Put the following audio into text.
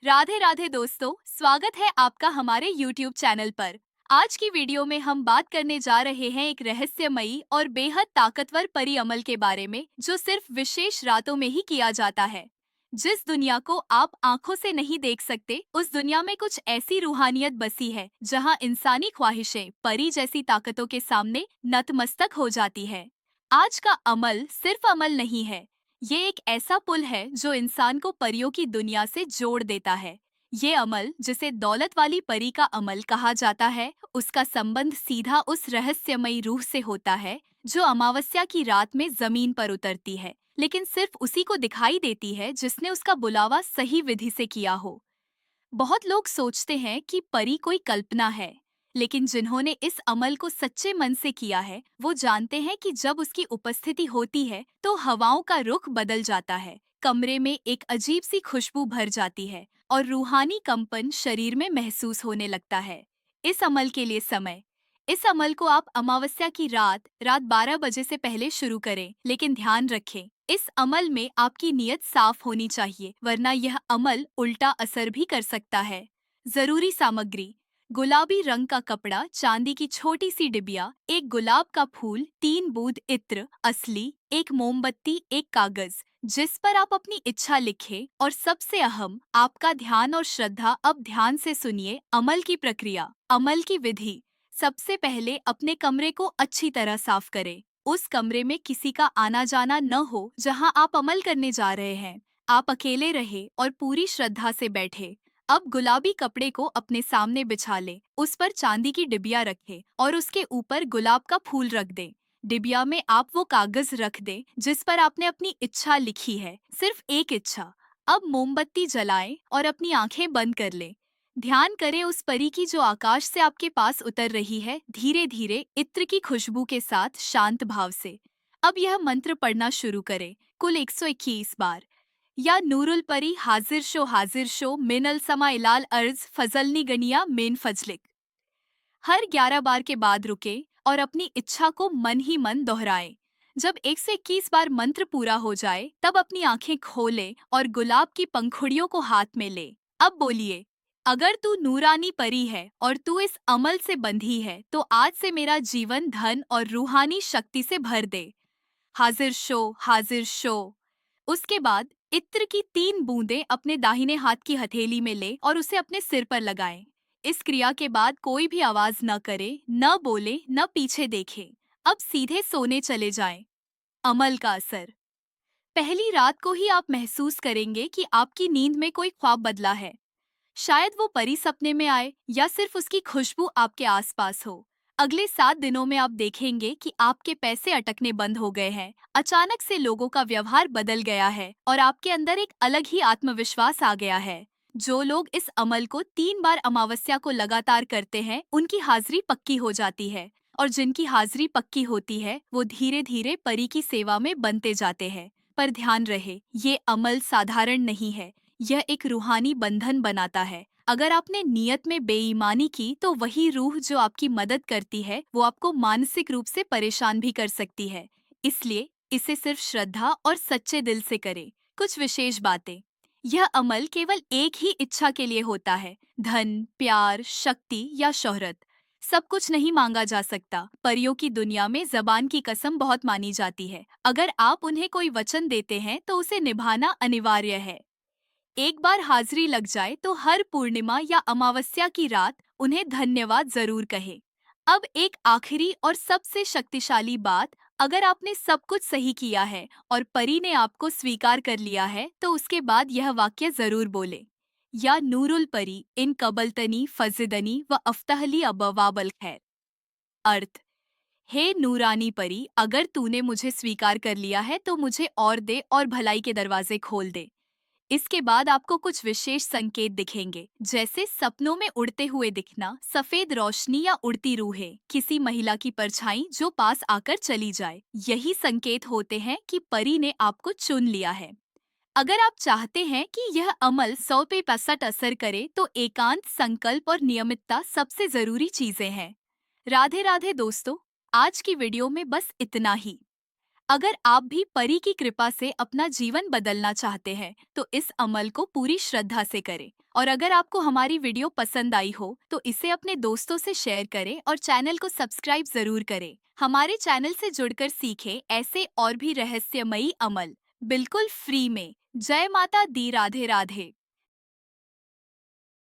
राधे राधे दोस्तों, स्वागत है आपका हमारे YouTube चैनल पर। आज की वीडियो में हम बात करने जा रहे हैं एक रहस्यमयी और बेहद ताकतवर परी अमल के बारे में, जो सिर्फ विशेष रातों में ही किया जाता है। जिस दुनिया को आप आंखों से नहीं देख सकते, उस दुनिया में कुछ ऐसी रूहानियत बसी है जहां इंसानी ख्वाहिशें परी जैसी ताकतों के सामने नतमस्तक हो जाती है। आज का अमल सिर्फ अमल नहीं है, ये एक ऐसा पुल है जो इंसान को परियों की दुनिया से जोड़ देता है। ये अमल, जिसे दौलत वाली परी का अमल कहा जाता है, उसका संबंध सीधा उस रहस्यमयी रूह से होता है जो अमावस्या की रात में जमीन पर उतरती है, लेकिन सिर्फ उसी को दिखाई देती है जिसने उसका बुलावा सही विधि से किया हो। बहुत लोग सोचते हैं कि परी कोई कल्पना है, लेकिन जिन्होंने इस अमल को सच्चे मन से किया है, वो जानते हैं कि जब उसकी उपस्थिति होती है तो हवाओं का रुख बदल जाता है, कमरे में एक अजीब सी खुशबू भर जाती है और रूहानी कंपन शरीर में महसूस होने लगता है। इस अमल के लिए समय। इस अमल को आप अमावस्या की रात रात 12 बजे से पहले शुरू करें, लेकिन ध्यान रखें, इस अमल में आपकी नीयत साफ होनी चाहिए, वरना यह अमल उल्टा असर भी कर सकता है। जरूरी सामग्री: गुलाबी रंग का कपड़ा, चांदी की छोटी सी डिबिया, एक गुलाब का फूल, 3 बूंद इत्र असली, एक मोमबत्ती, एक कागज जिस पर आप अपनी इच्छा लिखें, और सबसे अहम, आपका ध्यान और श्रद्धा। अब ध्यान से सुनिए अमल की प्रक्रिया। अमल की विधि: सबसे पहले अपने कमरे को अच्छी तरह साफ करें। उस कमरे में किसी का आना जाना न हो जहां आप अमल करने जा रहे हैं। आप अकेले रहे और पूरी श्रद्धा से बैठे। अब गुलाबी कपड़े को अपने सामने बिछा लें, उस पर चांदी की डिबिया रखें और उसके ऊपर गुलाब का फूल रख दें। डिबिया में आप वो कागज रख दें जिस पर आपने अपनी इच्छा लिखी है, सिर्फ एक इच्छा। अब मोमबत्ती जलाएं और अपनी आंखें बंद कर लें। ध्यान करें उस परी की जो आकाश से आपके पास उतर रही है, धीरे धीरे इत्र की खुशबू के साथ, शांत भाव से। अब यह मंत्र पढ़ना शुरू करें, कुल 121 बार। या नूरुल परी हाजिर शो मिनल समा इलाल अर्ज फजलनी गनिया मेन फजलिक। हर 11 बार के बाद रुके और अपनी इच्छा को मन ही मन दोहराएं। जब 121 बार मंत्र पूरा हो जाए, तब अपनी आंखें खोलें और गुलाब की पंखुड़ियों को हाथ में ले। अब बोलिए, अगर तू नूरानी परी है और तू इस अमल से बंधी है, तो आज से मेरा जीवन धन और रूहानी शक्ति से भर दे। हाजिर शो, हाजिर शो। उसके बाद इत्र की 3 बूंदें अपने दाहिने हाथ की हथेली में ले और उसे अपने सिर पर लगाएं। इस क्रिया के बाद कोई भी आवाज न करे, न बोले, न पीछे देखे। अब सीधे सोने चले जाएं। अमल का असर: पहली रात को ही आप महसूस करेंगे कि आपकी नींद में कोई ख्वाब बदला है। शायद वो परी सपने में आए या सिर्फ उसकी खुशबू आपके आसपास हो। अगले 7 दिनों में आप देखेंगे कि आपके पैसे अटकने बंद हो गए हैं, अचानक से लोगों का व्यवहार बदल गया है और आपके अंदर एक अलग ही आत्मविश्वास आ गया है। जो लोग इस अमल को 3 बार अमावस्या को लगातार करते हैं, उनकी हाजिरी पक्की हो जाती है, और जिनकी हाजिरी पक्की होती है, वो धीरे धीरे परी की सेवा में बनते जाते हैं। पर ध्यान रहे, ये अमल साधारण नहीं है, यह एक रूहानी बंधन बनाता है। अगर आपने नियत में बेईमानी की, तो वही रूह जो आपकी मदद करती है, वो आपको मानसिक रूप से परेशान भी कर सकती है। इसलिए इसे सिर्फ श्रद्धा और सच्चे दिल से करें। कुछ विशेष बातें: यह अमल केवल एक ही इच्छा के लिए होता है, धन, प्यार, शक्ति या शोहरत। सब कुछ नहीं मांगा जा सकता। परियों की दुनिया में जबान की कसम बहुत मानी जाती है। अगर आप उन्हें कोई वचन देते हैं, तो उसे निभाना अनिवार्य है। एक बार हाजिरी लग जाए तो हर पूर्णिमा या अमावस्या की रात उन्हें धन्यवाद जरूर कहें। अब एक आखिरी और सबसे शक्तिशाली बात: अगर आपने सब कुछ सही किया है और परी ने आपको स्वीकार कर लिया है, तो उसके बाद यह वाक्य जरूर बोले: या नूरुल परी इन कबलतनी फजिदनी व अफ्तहली अबवाबल खैर। अर्थ: हे नूरानी परी, अगर तूने मुझे स्वीकार कर लिया है तो मुझे और दे और भलाई के दरवाजे खोल दे। इसके बाद आपको कुछ विशेष संकेत दिखेंगे, जैसे सपनों में उड़ते हुए दिखना, सफेद रोशनी या उड़ती रूहें, किसी महिला की परछाई जो पास आकर चली जाए। यही संकेत होते हैं कि परी ने आपको चुन लिया है। अगर आप चाहते हैं कि यह अमल 100% असर करे, तो एकांत, संकल्प और नियमितता सबसे जरूरी चीजें हैं। राधे राधे दोस्तों, आज की वीडियो में बस इतना ही। अगर आप भी परी की कृपा से अपना जीवन बदलना चाहते हैं, तो इस अमल को पूरी श्रद्धा से करें। और अगर आपको हमारी वीडियो पसंद आई हो, तो इसे अपने दोस्तों से शेयर करें और चैनल को सब्सक्राइब जरूर करें। हमारे चैनल से जुड़कर सीखें ऐसे और भी रहस्यमयी अमल, बिल्कुल फ्री में। जय माता दी, राधे राधे।